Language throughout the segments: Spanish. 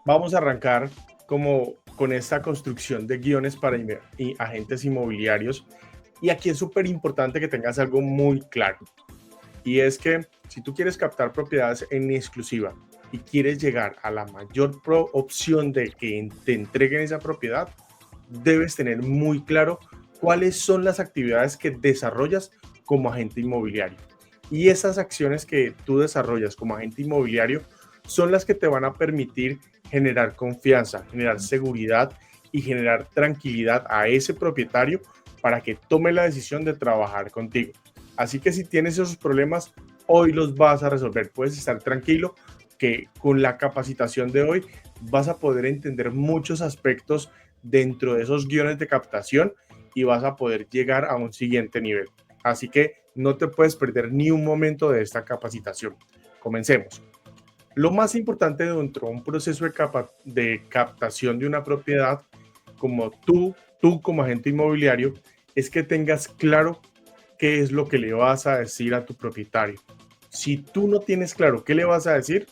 Vamos a arrancar como con esta construcción de guiones para agentes inmobiliarios. Y aquí es súper importante que tengas algo muy claro. Y es que si tú quieres captar propiedades en exclusiva y quieres llegar a la mayor opción de que te entreguen esa propiedad, debes tener muy claro cuáles son las actividades que desarrollas como agente inmobiliario. Y esas acciones que tú desarrollas como agente inmobiliario son las que te van a permitir generar confianza, generar seguridad y generar tranquilidad a ese propietario para que tome la decisión de trabajar contigo. Así que si tienes esos problemas, hoy los vas a resolver. Puedes estar tranquilo que con la capacitación de hoy vas a poder entender muchos aspectos dentro de esos guiones de captación y vas a poder llegar a un siguiente nivel. Así que no te puedes perder ni un momento de esta capacitación. Comencemos. Lo más importante dentro de un proceso de captación de una propiedad, como tú como agente inmobiliario, es que tengas claro qué es lo que le vas a decir a tu propietario. Si tú no tienes claro qué le vas a decir,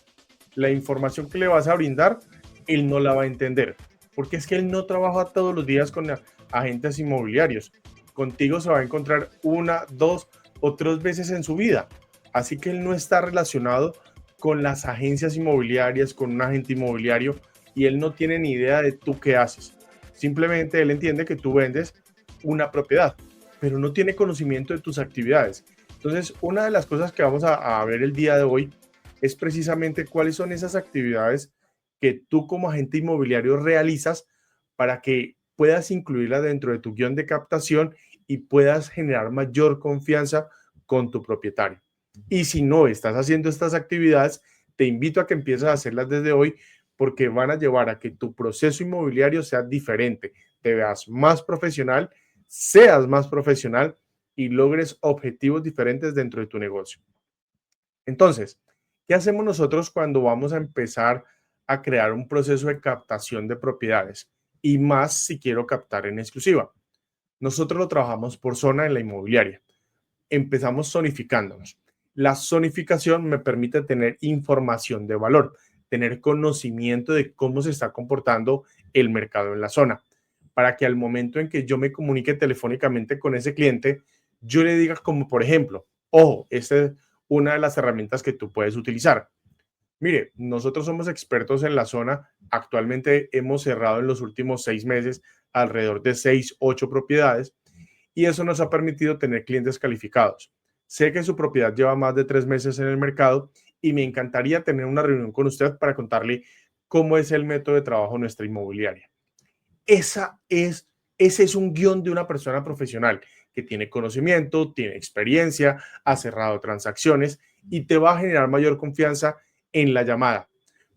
la información que le vas a brindar, él no la va a entender. Porque es que él no trabaja todos los días con agentes inmobiliarios. Contigo se va a encontrar una, dos o tres veces en su vida. Así que él no está relacionado con las agencias inmobiliarias, con un agente inmobiliario, y él no tiene ni idea de tú qué haces. Simplemente él entiende que tú vendes una propiedad, pero no tiene conocimiento de tus actividades. Entonces, una de las cosas que vamos a ver el día de hoy es precisamente cuáles son esas actividades que tú como agente inmobiliario realizas para que puedas incluirla dentro de tu guión de captación y puedas generar mayor confianza con tu propietario. Y si no estás haciendo estas actividades, te invito a que empieces a hacerlas desde hoy porque van a llevar a que tu proceso inmobiliario sea diferente, te veas más profesional, seas más profesional y logres objetivos diferentes dentro de tu negocio. Entonces, ¿qué hacemos nosotros cuando vamos a empezar a crear un proceso de captación de propiedades? Y más si quiero captar en exclusiva. Nosotros lo trabajamos por zona en la inmobiliaria. Empezamos zonificándonos. La zonificación me permite tener información de valor, tener conocimiento de cómo se está comportando el mercado en la zona, para que al momento en que yo me comunique telefónicamente con ese cliente, yo le diga como por ejemplo, ojo, esta es una de las herramientas que tú puedes utilizar. Mire, nosotros somos expertos en la zona. Actualmente hemos cerrado en los últimos 6 meses alrededor de 6, 8 propiedades y eso nos ha permitido tener clientes calificados. Sé que su propiedad lleva más de 3 meses en el mercado y me encantaría tener una reunión con usted para contarle cómo es el método de trabajo de nuestra inmobiliaria. Esa es, ese es un guión de una persona profesional que tiene conocimiento, tiene experiencia, ha cerrado transacciones y te va a generar mayor confianza en la llamada.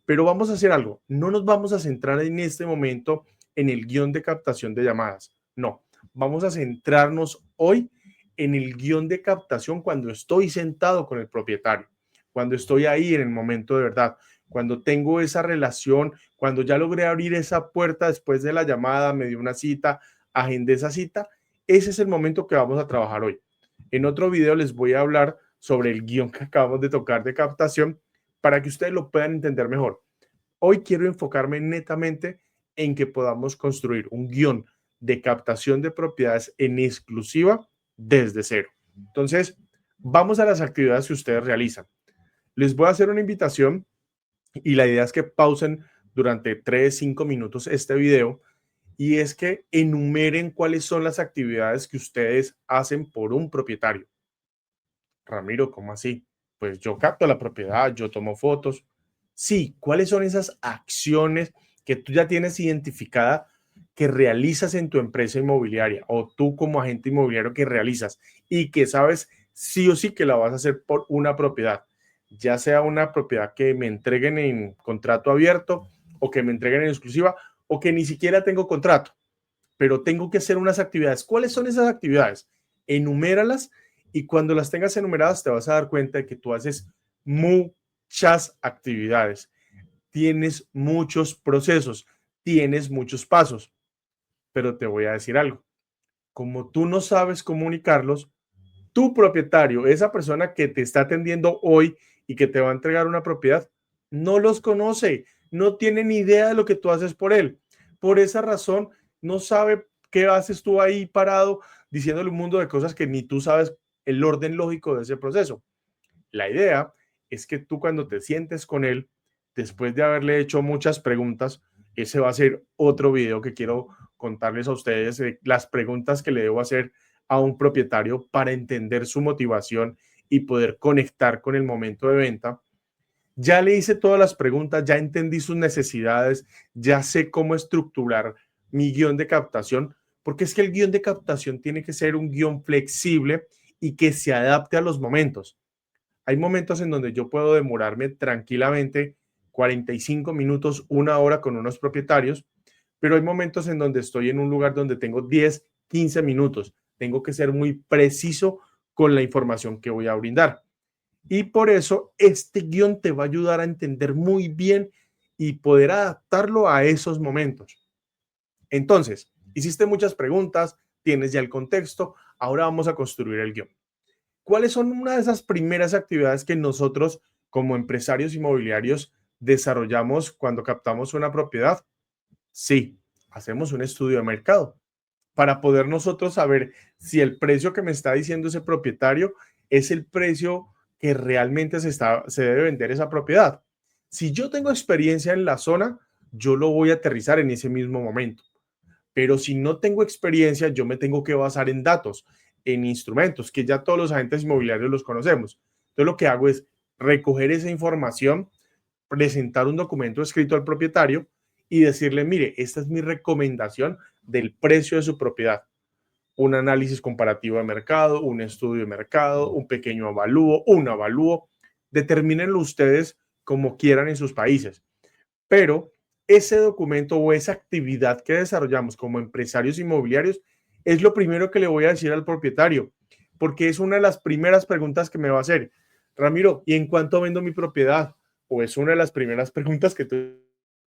Pero vamos a hacer algo, no nos vamos a centrar en este momento en el guión de captación de llamadas, no, vamos a centrarnos hoy en el guión de captación cuando estoy sentado con el propietario, cuando estoy ahí en el momento de verdad, cuando tengo esa relación, cuando ya logré abrir esa puerta después de la llamada, me dio una cita, agendé esa cita, ese es el momento que vamos a trabajar hoy. En otro video les voy a hablar sobre el guión que acabamos de tocar de captación para que ustedes lo puedan entender mejor. Hoy quiero enfocarme netamente en que podamos construir un guión de captación de propiedades en exclusiva desde cero. Entonces, vamos a las actividades que ustedes realizan. Les voy a hacer una invitación y la idea es que pausen durante 3, 5 minutos este video y es que enumeren cuáles son las actividades que ustedes hacen por un propietario. Ramiro, ¿cómo así? Pues yo capto la propiedad, yo tomo fotos. Sí, ¿cuáles son esas acciones que tú ya tienes identificada que realizas en tu empresa inmobiliaria o tú como agente inmobiliario que realizas y que sabes sí o sí que la vas a hacer por una propiedad? Ya sea una propiedad que me entreguen en contrato abierto o que me entreguen en exclusiva o que ni siquiera tengo contrato, pero tengo que hacer unas actividades. ¿Cuáles son esas actividades? Enuméralas y cuando las tengas enumeradas te vas a dar cuenta de que tú haces muchas actividades, tienes muchos procesos, tienes muchos pasos, pero te voy a decir algo. Como tú no sabes comunicarlos, tu propietario, esa persona que te está atendiendo hoy y que te va a entregar una propiedad, no los conoce, no tiene ni idea de lo que tú haces por él. Por esa razón, no sabe qué haces tú ahí parado diciéndole un mundo de cosas que ni tú sabes el orden lógico de ese proceso. La idea es que tú cuando te sientes con él, después de haberle hecho muchas preguntas, ese va a ser otro video que quiero contarles a ustedes, las preguntas que le debo hacer a un propietario para entender su motivación y poder conectar con el momento de venta. Ya le hice todas las preguntas, ya entendí sus necesidades, ya sé cómo estructurar mi guión de captación, porque es que el guión de captación tiene que ser un guión flexible y que se adapte a los momentos. Hay momentos en donde yo puedo demorarme tranquilamente 45 minutos, una hora con unos propietarios, pero hay momentos en donde estoy en un lugar donde tengo 10, 15 minutos. Tengo que ser muy preciso con la información que voy a brindar. Y por eso este guión te va a ayudar a entender muy bien y poder adaptarlo a esos momentos. Entonces, hiciste muchas preguntas, tienes ya el contexto, ahora vamos a construir el guión. ¿Cuáles son una de esas primeras actividades que nosotros como empresarios inmobiliarios desarrollamos cuando captamos una propiedad? Sí, hacemos un estudio de mercado para poder nosotros saber si el precio que me está diciendo ese propietario es el precio que realmente se debe vender esa propiedad. Si yo tengo experiencia en la zona, yo lo voy a aterrizar en ese mismo momento. Pero si no tengo experiencia, yo me tengo que basar en datos, en instrumentos, que ya todos los agentes inmobiliarios los conocemos. Entonces lo que hago es recoger esa información, presentar un documento escrito al propietario y decirle, mire, esta es mi recomendación del precio de su propiedad. Un análisis comparativo de mercado, un estudio de mercado, un pequeño avalúo, un avalúo. Determínenlo ustedes como quieran en sus países. Pero ese documento o esa actividad que desarrollamos como empresarios inmobiliarios es lo primero que le voy a decir al propietario, porque es una de las primeras preguntas que me va a hacer. Ramiro, ¿y en cuánto vendo mi propiedad? O es una de las primeras preguntas que tú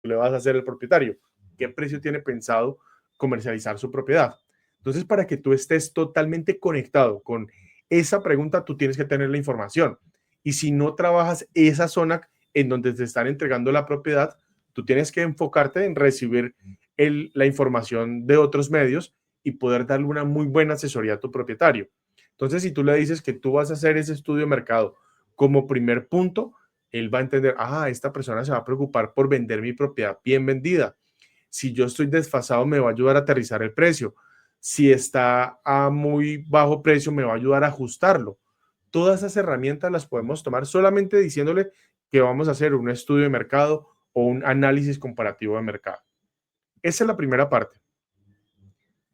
le vas a hacer al propietario. ¿Qué precio tiene pensado comercializar su propiedad? Entonces, para que tú estés totalmente conectado con esa pregunta, tú tienes que tener la información. Y si no trabajas esa zona en donde te están entregando la propiedad, tú tienes que enfocarte en recibir la información de otros medios y poder darle una muy buena asesoría a tu propietario. Entonces, si tú le dices que tú vas a hacer ese estudio de mercado como primer punto, él va a entender, esta persona se va a preocupar por vender mi propiedad bien vendida. Si yo estoy desfasado, me va a ayudar a aterrizar el precio. Si está a muy bajo precio, me va a ayudar a ajustarlo. Todas esas herramientas las podemos tomar solamente diciéndole que vamos a hacer un estudio de mercado o un análisis comparativo de mercado. Esa es la primera parte.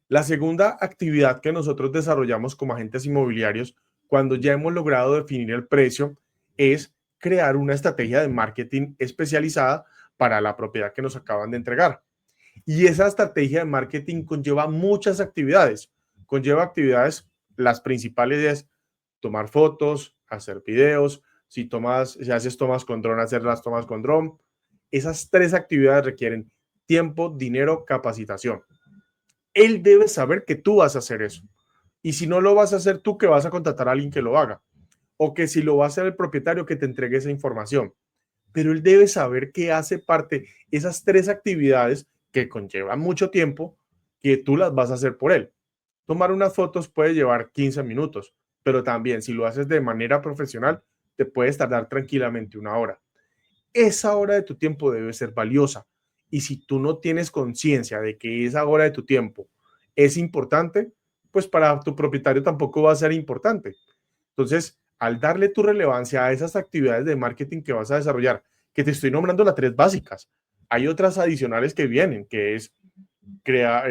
La segunda actividad que nosotros desarrollamos como agentes inmobiliarios cuando ya hemos logrado definir el precio es crear una estrategia de marketing especializada para la propiedad que nos acaban de entregar. Y esa estrategia de marketing conlleva muchas actividades. Conlleva actividades, las principales es tomar fotos, hacer videos, si haces tomas con dron, hacer las tomas con dron. Esas tres actividades requieren tiempo, dinero, capacitación. Él debe saber que tú vas a hacer eso. Y si no lo vas a hacer tú, que vas a contratar a alguien que lo haga. O que si lo va a hacer el propietario, que te entregue esa información. Pero él debe saber que hace parte esas tres actividades que conllevan mucho tiempo, que tú las vas a hacer por él. Tomar unas fotos puede llevar 15 minutos, pero también si lo haces de manera profesional, te puedes tardar tranquilamente una hora. Esa hora de tu tiempo debe ser valiosa. Y si tú no tienes conciencia de que esa hora de tu tiempo es importante, pues para tu propietario tampoco va a ser importante. Entonces, al darle tu relevancia a esas actividades de marketing que vas a desarrollar, que te estoy nombrando las tres básicas, hay otras adicionales que vienen, que es crear,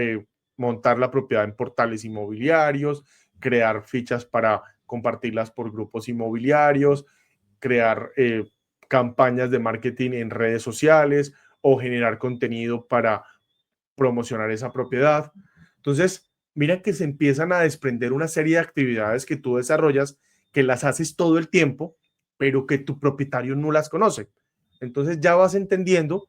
montar la propiedad en portales inmobiliarios, crear fichas para compartirlas por grupos inmobiliarios, crear campañas de marketing en redes sociales o generar contenido para promocionar esa propiedad. Entonces, mira que se empiezan a desprender una serie de actividades que tú desarrollas, que las haces todo el tiempo, pero que tu propietario no las conoce. Entonces ya vas entendiendo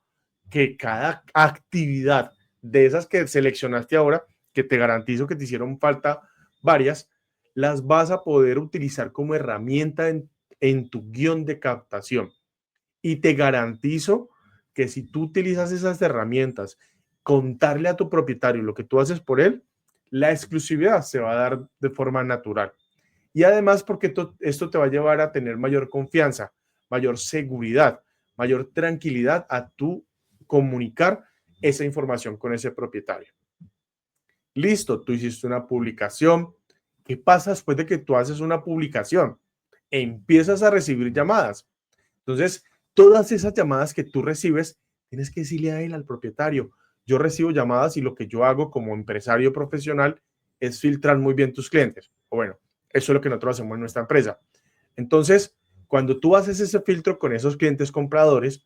que cada actividad de esas que seleccionaste ahora, que te garantizo que te hicieron falta varias, las vas a poder utilizar como herramienta en tu guión de captación. Y te garantizo que si tú utilizas esas herramientas, contarle a tu propietario lo que tú haces por él, la exclusividad se va a dar de forma natural. Y además porque esto te va a llevar a tener mayor confianza, mayor seguridad, mayor tranquilidad a tú comunicar esa información con ese propietario. Listo, tú hiciste una publicación. ¿Qué pasa después de que tú haces una publicación? Empiezas a recibir llamadas. Entonces, todas esas llamadas que tú recibes, tienes que decirle a él, al propietario, yo recibo llamadas y lo que yo hago como empresario profesional es filtrar muy bien tus clientes. O bueno, eso es lo que nosotros hacemos en nuestra empresa. Entonces, cuando tú haces ese filtro con esos clientes compradores,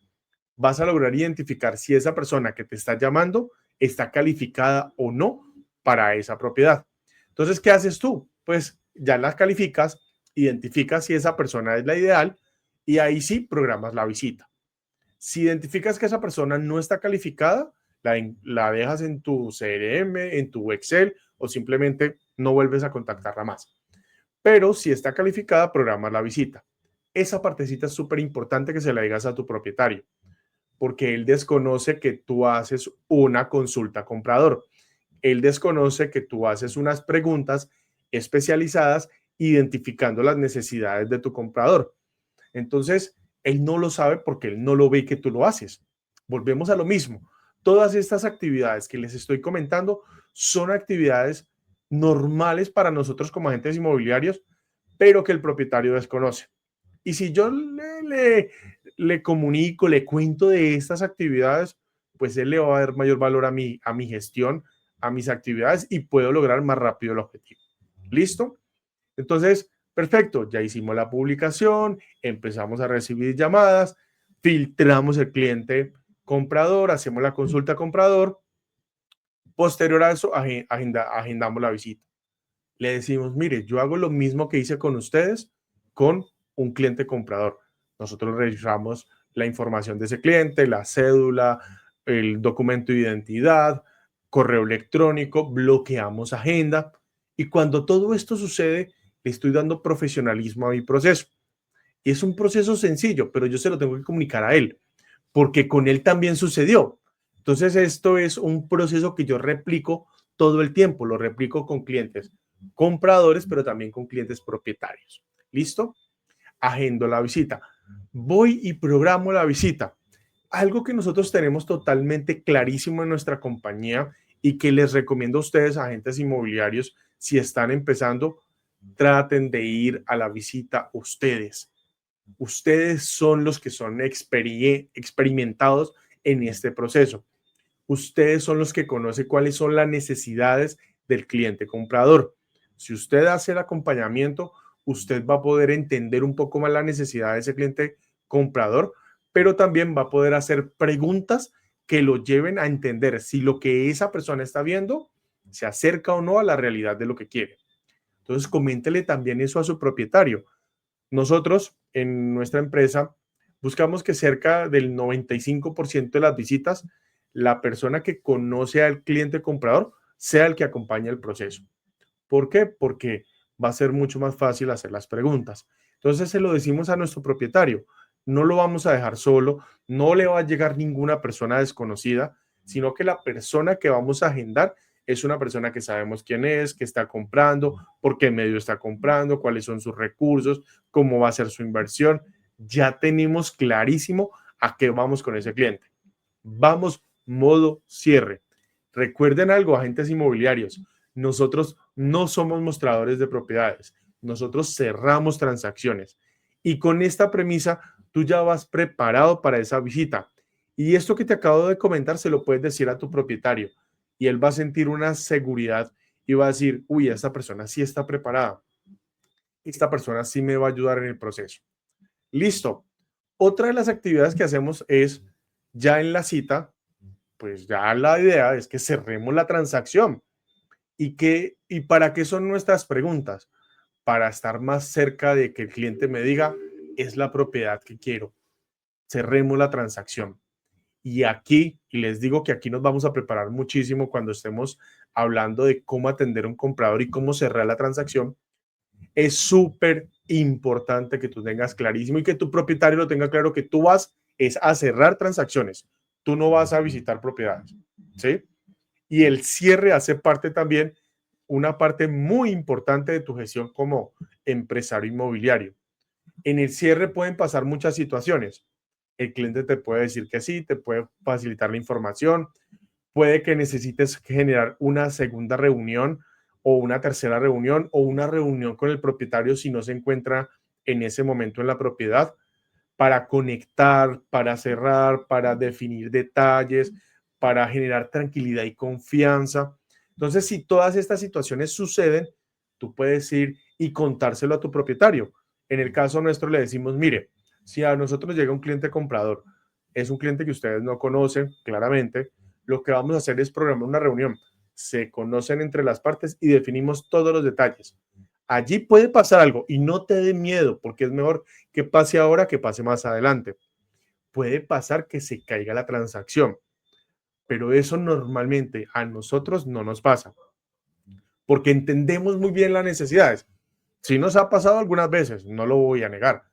vas a lograr identificar si esa persona que te está llamando está calificada o no para esa propiedad. Entonces, ¿qué haces tú? Pues ya las calificas, identificas si esa persona es la ideal y ahí sí programas la visita. Si identificas que esa persona no está calificada, la dejas en tu CRM, en tu Excel o simplemente no vuelves a contactarla más. Pero si está calificada, programas la visita. Esa partecita es súper importante que se la digas a tu propietario, porque él desconoce que tú haces una consulta comprador. Él desconoce que tú haces unas preguntas especializadas identificando las necesidades de tu comprador. Entonces, él no lo sabe porque él no lo ve que tú lo haces. Volvemos a lo mismo. Todas estas actividades que les estoy comentando son actividades normales para nosotros como agentes inmobiliarios, pero que el propietario desconoce. Y si yo le comunico, le cuento de estas actividades, pues él le va a dar mayor valor a mi gestión, a mis actividades y puedo lograr más rápido el objetivo. ¿Listo? Entonces, perfecto, ya hicimos la publicación, empezamos a recibir llamadas, filtramos el cliente comprador, hacemos la consulta comprador, posterior a eso agendamos la visita. Le decimos, mire, yo hago lo mismo que hice con ustedes con un cliente comprador. Nosotros revisamos la información de ese cliente, la cédula, el documento de identidad, correo electrónico, bloqueamos agenda y cuando todo esto sucede, le estoy dando profesionalismo a mi proceso. Y es un proceso sencillo, pero yo se lo tengo que comunicar a él, porque con él también sucedió. Entonces, esto es un proceso que yo replico todo el tiempo, lo replico con clientes compradores, pero también con clientes propietarios. ¿Listo? Agendo la visita. Voy y programo la visita. Algo que nosotros tenemos totalmente clarísimo en nuestra compañía y que les recomiendo a ustedes, agentes inmobiliarios, si están empezando, traten de ir a la visita ustedes. Ustedes son los que son experimentados en este proceso. Ustedes son los que conocen cuáles son las necesidades del cliente comprador. Si usted hace el acompañamiento, usted va a poder entender un poco más la necesidad de ese cliente comprador, pero también va a poder hacer preguntas que lo lleven a entender si lo que esa persona está viendo se acerca o no a la realidad de lo que quiere. Entonces, coméntele también eso a su propietario. Nosotros en nuestra empresa buscamos que cerca del 95% de las visitas, la persona que conoce al cliente comprador sea el que acompañe el proceso. ¿Por qué? Porque va a ser mucho más fácil hacer las preguntas. Entonces se lo decimos a nuestro propietario, no lo vamos a dejar solo, no le va a llegar ninguna persona desconocida, sino que la persona que vamos a agendar es una persona que sabemos quién es, que está comprando, por qué medio está comprando, cuáles son sus recursos, cómo va a ser su inversión. Ya tenemos clarísimo a qué vamos con ese cliente. Vamos modo cierre. Recuerden algo, agentes inmobiliarios, nosotros no somos mostradores de propiedades, nosotros cerramos transacciones. Y con esta premisa, tú ya vas preparado para esa visita. Y esto que te acabo de comentar se lo puedes decir a tu propietario y él va a sentir una seguridad y va a decir, uy, esta persona sí está preparada. Esta persona sí me va a ayudar en el proceso. Listo. Otra de las actividades que hacemos es ya en la cita, pues ya la idea es que cerremos la transacción. ¿Y para qué son nuestras preguntas? Para estar más cerca de que el cliente me diga, es la propiedad que quiero. Cerremos la transacción. Y aquí, y les digo que aquí nos vamos a preparar muchísimo cuando estemos hablando de cómo atender a un comprador y cómo cerrar la transacción. Es súper importante que tú tengas clarísimo y que tu propietario lo tenga claro que tú vas es a cerrar transacciones, tú no vas a visitar propiedades, ¿sí? Y el cierre hace parte también, una parte muy importante de tu gestión como empresario inmobiliario. En el cierre pueden pasar muchas situaciones. El cliente te puede decir que sí, te puede facilitar la información, puede que necesites generar una segunda reunión o una tercera reunión o una reunión con el propietario si no se encuentra en ese momento en la propiedad para conectar, para cerrar, para definir detalles, para generar tranquilidad y confianza. Entonces, si todas estas situaciones suceden, tú puedes ir y contárselo a tu propietario. En el caso nuestro le decimos, mire, si a nosotros llega un cliente comprador, es un cliente que ustedes no conocen claramente, lo que vamos a hacer es programar una reunión. Se conocen entre las partes y definimos todos los detalles. Allí puede pasar algo y no te dé miedo porque es mejor que pase ahora que pase más adelante. Puede pasar que se caiga la transacción, pero eso normalmente a nosotros no nos pasa porque entendemos muy bien las necesidades. Sí nos ha pasado algunas veces, no lo voy a negar,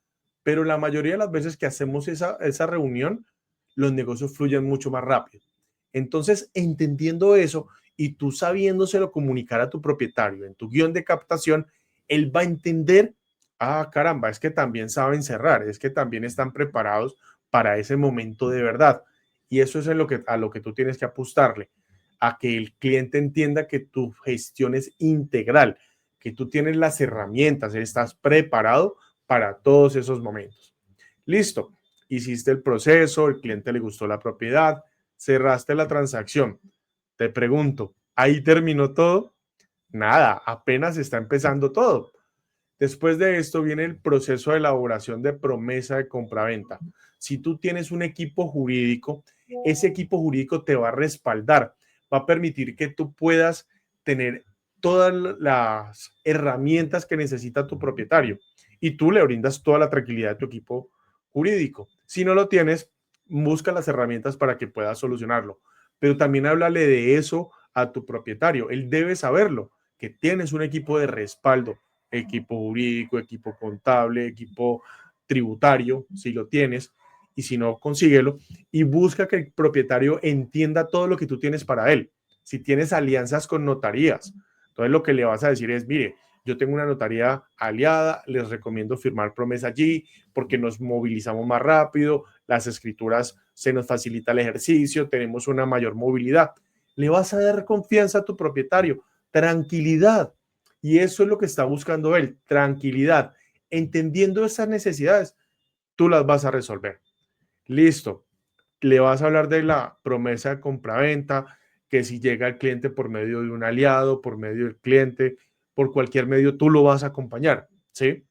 pero la mayoría de las veces que hacemos esa reunión, los negocios fluyen mucho más rápido. Entonces, entendiendo eso y tú sabiéndoselo comunicar a tu propietario en tu guión de captación, él va a entender, ah, caramba, es que también saben cerrar, es que también están preparados para ese momento de verdad. Y eso es a lo que tú tienes que apostarle, a que el cliente entienda que tu gestión es integral, que tú tienes las herramientas, estás preparado para todos esos momentos. Listo, hiciste el proceso, el cliente le gustó la propiedad, cerraste la transacción. Te pregunto, ¿ahí terminó todo? Nada, apenas está empezando todo. Después de esto viene el proceso de elaboración de promesa de compraventa. Si tú tienes un equipo jurídico, ese equipo jurídico te va a respaldar, va a permitir que tú puedas tener todas las herramientas que necesita tu propietario y tú le brindas toda la tranquilidad a tu equipo jurídico. Si no lo tienes, busca las herramientas para que puedas solucionarlo. Pero también háblale de eso a tu propietario. Él debe saberlo, que tienes un equipo de respaldo, equipo jurídico, equipo contable, equipo tributario, si lo tienes, y si no, consíguelo, y busca que el propietario entienda todo lo que tú tienes para él. Si tienes alianzas con notarías, entonces lo que le vas a decir es, mire, yo tengo una notaría aliada, les recomiendo firmar promesa allí porque nos movilizamos más rápido, las escrituras se nos facilita el ejercicio, tenemos una mayor movilidad. Le vas a dar confianza a tu propietario, tranquilidad. Y eso es lo que está buscando él, tranquilidad. Entendiendo esas necesidades, tú las vas a resolver. Listo. Le vas a hablar de la promesa de compraventa, que si llega el cliente por medio de un aliado, por medio del cliente, por cualquier medio, tú lo vas a acompañar, ¿sí?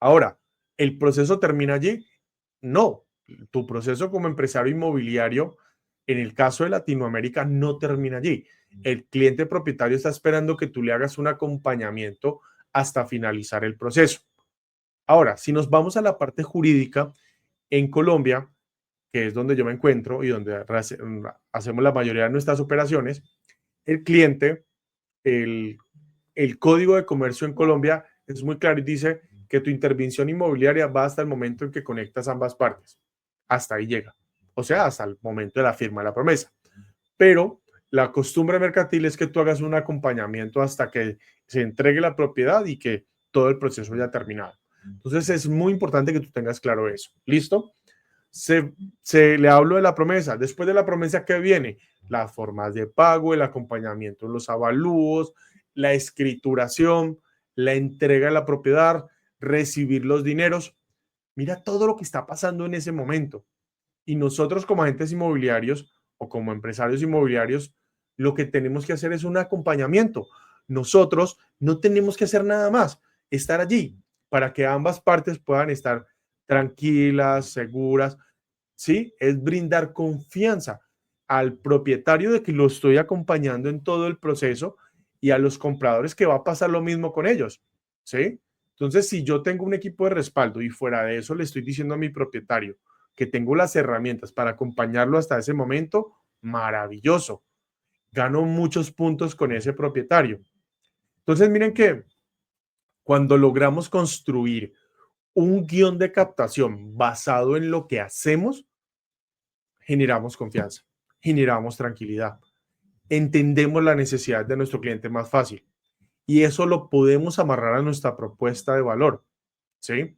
Ahora, ¿el proceso termina allí? No. Tu proceso como empresario inmobiliario, en el caso de Latinoamérica, no termina allí. El cliente propietario está esperando que tú le hagas un acompañamiento hasta finalizar el proceso. Ahora, si nos vamos a la parte jurídica, en Colombia, que es donde yo me encuentro y donde hacemos la mayoría de nuestras operaciones, el cliente, el, el Código de Comercio en Colombia es muy claro y dice que tu intervención inmobiliaria va hasta el momento en que conectas ambas partes. Hasta ahí llega. O sea, hasta el momento de la firma de la promesa. Pero la costumbre mercantil es que tú hagas un acompañamiento hasta que se entregue la propiedad y que todo el proceso haya terminado. Entonces es muy importante que tú tengas claro eso. ¿Listo? Se le hablo de la promesa. Después de la promesa, ¿qué viene? Las formas de pago, el acompañamiento en los avalúos, la escrituración, la entrega de la propiedad, recibir los dineros. Mira todo lo que está pasando en ese momento. Y nosotros como agentes inmobiliarios o como empresarios inmobiliarios, lo que tenemos que hacer es un acompañamiento. Nosotros no tenemos que hacer nada más, estar allí para que ambas partes puedan estar tranquilas, seguras. ¿Sí? Es brindar confianza al propietario de que lo estoy acompañando en todo el proceso y a los compradores que va a pasar lo mismo con ellos. ¿Sí? Entonces, si yo tengo un equipo de respaldo y fuera de eso le estoy diciendo a mi propietario que tengo las herramientas para acompañarlo hasta ese momento, maravilloso. Gano muchos puntos con ese propietario. Entonces, miren que cuando logramos construir un guión de captación basado en lo que hacemos, generamos confianza, generamos tranquilidad, entendemos la necesidad de nuestro cliente más fácil y eso lo podemos amarrar a nuestra propuesta de valor, ¿sí?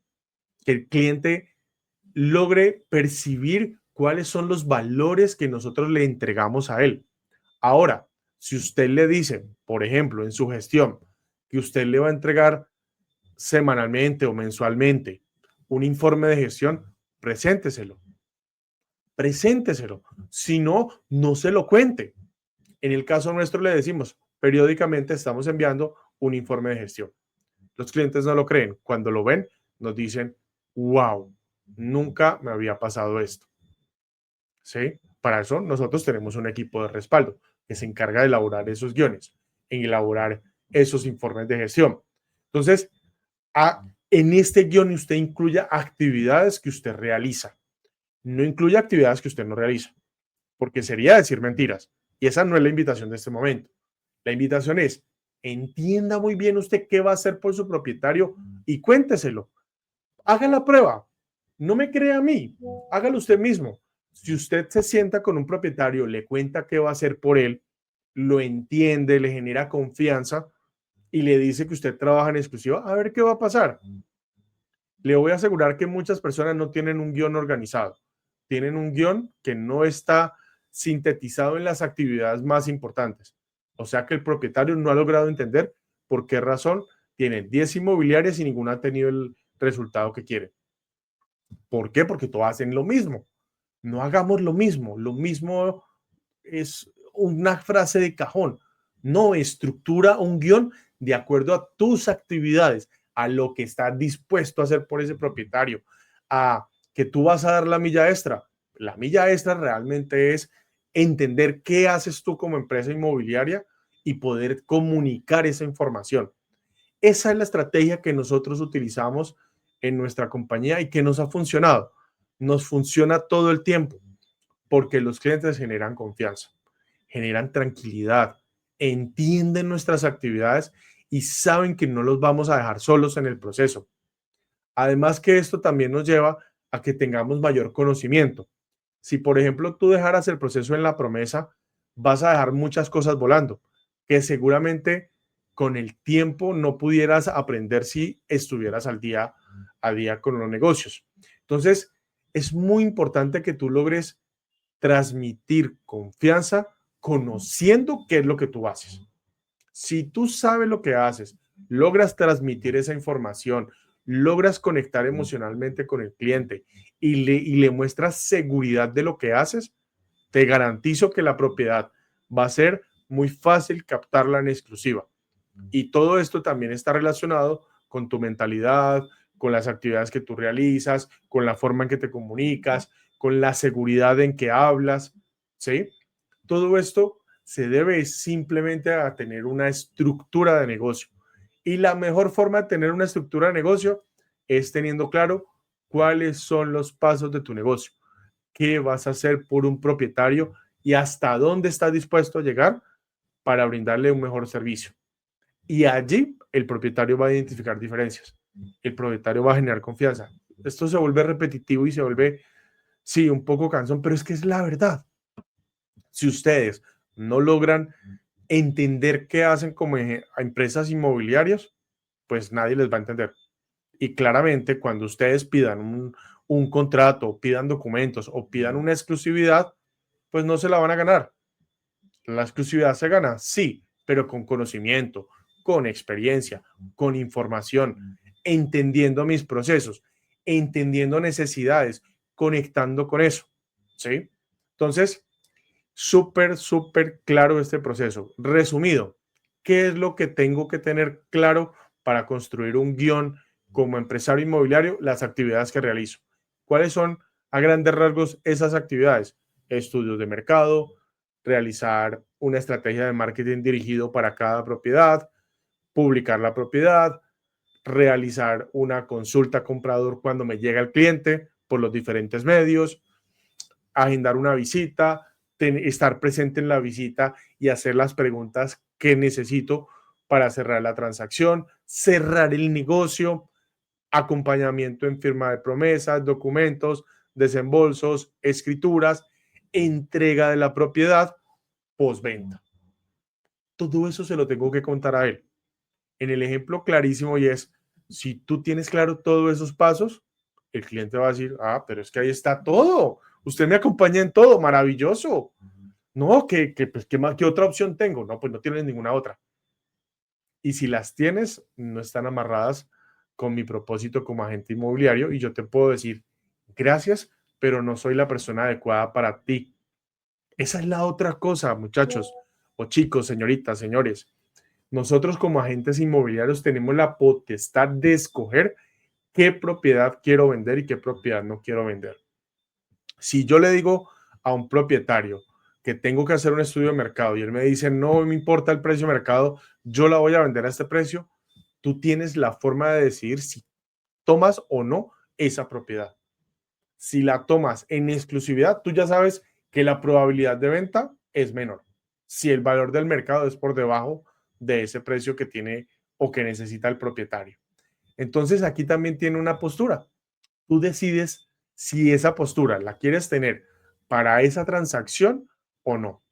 Que el cliente logre percibir cuáles son los valores que nosotros le entregamos a él. Ahora, si usted le dice, por ejemplo, en su gestión, que usted le va a entregar semanalmente o mensualmente un informe de gestión, presénteselo, presénteselo. Si no, no se lo cuente. En el caso nuestro le decimos, periódicamente estamos enviando un informe de gestión. Los clientes no lo creen. Cuando lo ven, nos dicen, wow, nunca me había pasado esto. ¿Sí? Para eso nosotros tenemos un equipo de respaldo que se encarga de elaborar esos guiones, en elaborar esos informes de gestión. Entonces, en este guión usted incluya actividades que usted realiza. No incluya actividades que usted no realiza, porque sería decir mentiras. Y esa no es la invitación de este momento. La invitación es, entienda muy bien usted qué va a hacer por su propietario y cuénteselo. Haga la prueba. No me crea a mí, hágalo usted mismo. Si usted se sienta con un propietario, le cuenta qué va a hacer por él, lo entiende, le genera confianza y le dice que usted trabaja en exclusiva, a ver qué va a pasar. Le voy a asegurar que muchas personas no tienen un guión organizado, tienen un guión que no está sintetizado en las actividades más importantes. O sea que el propietario no ha logrado entender por qué razón tienen 10 inmobiliarias y ninguna ha tenido el resultado que quiere. ¿Por qué? Porque todos hacen lo mismo. No hagamos lo mismo. Lo mismo es una frase de cajón. No, estructura un guión de acuerdo a tus actividades, a lo que estás dispuesto a hacer por ese propietario, a que tú vas a dar la milla extra. La milla extra realmente es entender qué haces tú como empresa inmobiliaria y poder comunicar esa información. Esa es la estrategia que nosotros utilizamos en nuestra compañía y que nos ha funcionado. Nos funciona todo el tiempo porque los clientes generan confianza, generan tranquilidad, entienden nuestras actividades y saben que no los vamos a dejar solos en el proceso. Además que esto también nos lleva a que tengamos mayor conocimiento. Si, por ejemplo, tú dejaras el proceso en la promesa, vas a dejar muchas cosas volando, que seguramente con el tiempo no pudieras aprender si estuvieras al día a día con los negocios. Entonces, es muy importante que tú logres transmitir confianza conociendo qué es lo que tú haces. Si tú sabes lo que haces, logras transmitir esa información, logras conectar emocionalmente con el cliente y le muestras seguridad de lo que haces, te garantizo que la propiedad va a ser muy fácil captarla en exclusiva. Y todo esto también está relacionado con tu mentalidad, con las actividades que tú realizas, con la forma en que te comunicas, con la seguridad en que hablas, ¿sí? Todo esto se debe simplemente a tener una estructura de negocio. Y la mejor forma de tener una estructura de negocio es teniendo claro cuáles son los pasos de tu negocio, qué vas a hacer por un propietario y hasta dónde estás dispuesto a llegar para brindarle un mejor servicio. Y allí el propietario va a identificar diferencias. El propietario va a generar confianza. Esto se vuelve repetitivo y se vuelve, sí, un poco cansón, pero es que es la verdad. Si ustedes no logran entender qué hacen como empresas inmobiliarias, pues nadie les va a entender. Y claramente cuando ustedes pidan un contrato, pidan documentos o pidan una exclusividad, pues no se la van a ganar. La exclusividad se gana, sí, pero con conocimiento, con experiencia, con información, entendiendo mis procesos, entendiendo necesidades, conectando con eso, ¿sí? Entonces, súper, súper claro este proceso. Resumido, ¿qué es lo que tengo que tener claro para construir un guión como empresario inmobiliario? Las actividades que realizo. ¿Cuáles son a grandes rasgos esas actividades? Estudios de mercado, realizar una estrategia de marketing dirigido para cada propiedad, publicar la propiedad, realizar una consulta comprador cuando me llega el cliente por los diferentes medios, agendar una visita, estar presente en la visita y hacer las preguntas que necesito para cerrar la transacción, cerrar el negocio, acompañamiento en firma de promesas, documentos, desembolsos, escrituras, entrega de la propiedad, postventa. Todo eso se lo tengo que contar a él. En el ejemplo clarísimo y es, si tú tienes claro todos esos pasos, el cliente va a decir, ah, pero es que ahí está todo. Usted me acompaña en todo, maravilloso. No, pues, ¿qué otra opción tengo? No, pues no tienes ninguna otra. Y si las tienes, no están amarradas con mi propósito como agente inmobiliario y yo te puedo decir, gracias, pero no soy la persona adecuada para ti. Esa es la otra cosa, muchachos, o chicos, señoritas, señores. Nosotros como agentes inmobiliarios tenemos la potestad de escoger qué propiedad quiero vender y qué propiedad no quiero vender. Si yo le digo a un propietario que tengo que hacer un estudio de mercado y él me dice, no me importa el precio de mercado, yo la voy a vender a este precio, tú tienes la forma de decidir si tomas o no esa propiedad. Si la tomas en exclusividad, tú ya sabes que la probabilidad de venta es menor. Si el valor del mercado es por debajo de ese precio que tiene o que necesita el propietario. Entonces aquí también tiene una postura. Tú decides si esa postura la quieres tener para esa transacción o no.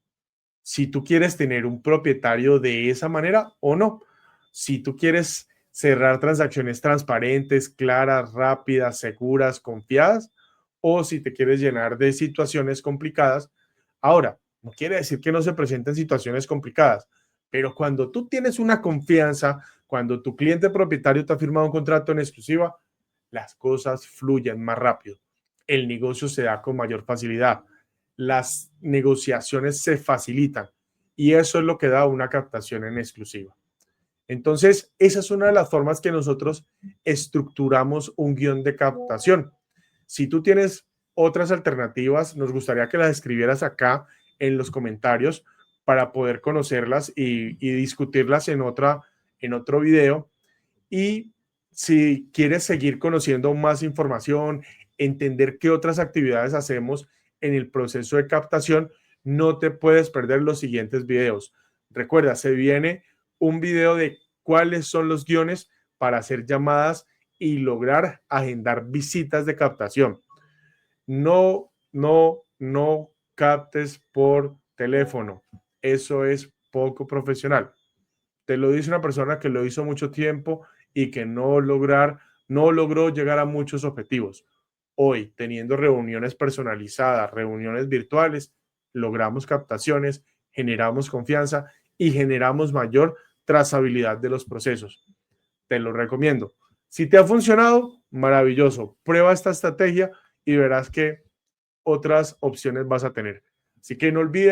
Si tú quieres tener un propietario de esa manera o no. Si tú quieres cerrar transacciones transparentes, claras, rápidas, seguras, confiadas, o si te quieres llenar de situaciones complicadas. Ahora, no quiere decir que no se presenten situaciones complicadas, pero cuando tú tienes una confianza, cuando tu cliente propietario te ha firmado un contrato en exclusiva, las cosas fluyen más rápido. El negocio se da con mayor facilidad. Las negociaciones se facilitan y eso es lo que da una captación en exclusiva. Entonces, esa es una de las formas que nosotros estructuramos un guión de captación. Si tú tienes otras alternativas, nos gustaría que las escribieras acá en los comentarios para poder conocerlas y discutirlas en otro video. Y si quieres seguir conociendo más información, entender qué otras actividades hacemos en el proceso de captación, no te puedes perder los siguientes videos. Recuerda, se viene un video de cuáles son los guiones para hacer llamadas y lograr agendar visitas de captación. No captes por teléfono. Eso es poco profesional. Te lo dice una persona que lo hizo mucho tiempo y que no logró llegar a muchos objetivos. Hoy, teniendo reuniones personalizadas, reuniones virtuales, logramos captaciones, generamos confianza y generamos mayor trazabilidad de los procesos. Te lo recomiendo. Si te ha funcionado, maravilloso. Prueba esta estrategia y verás que otras opciones vas a tener. Así que no olvides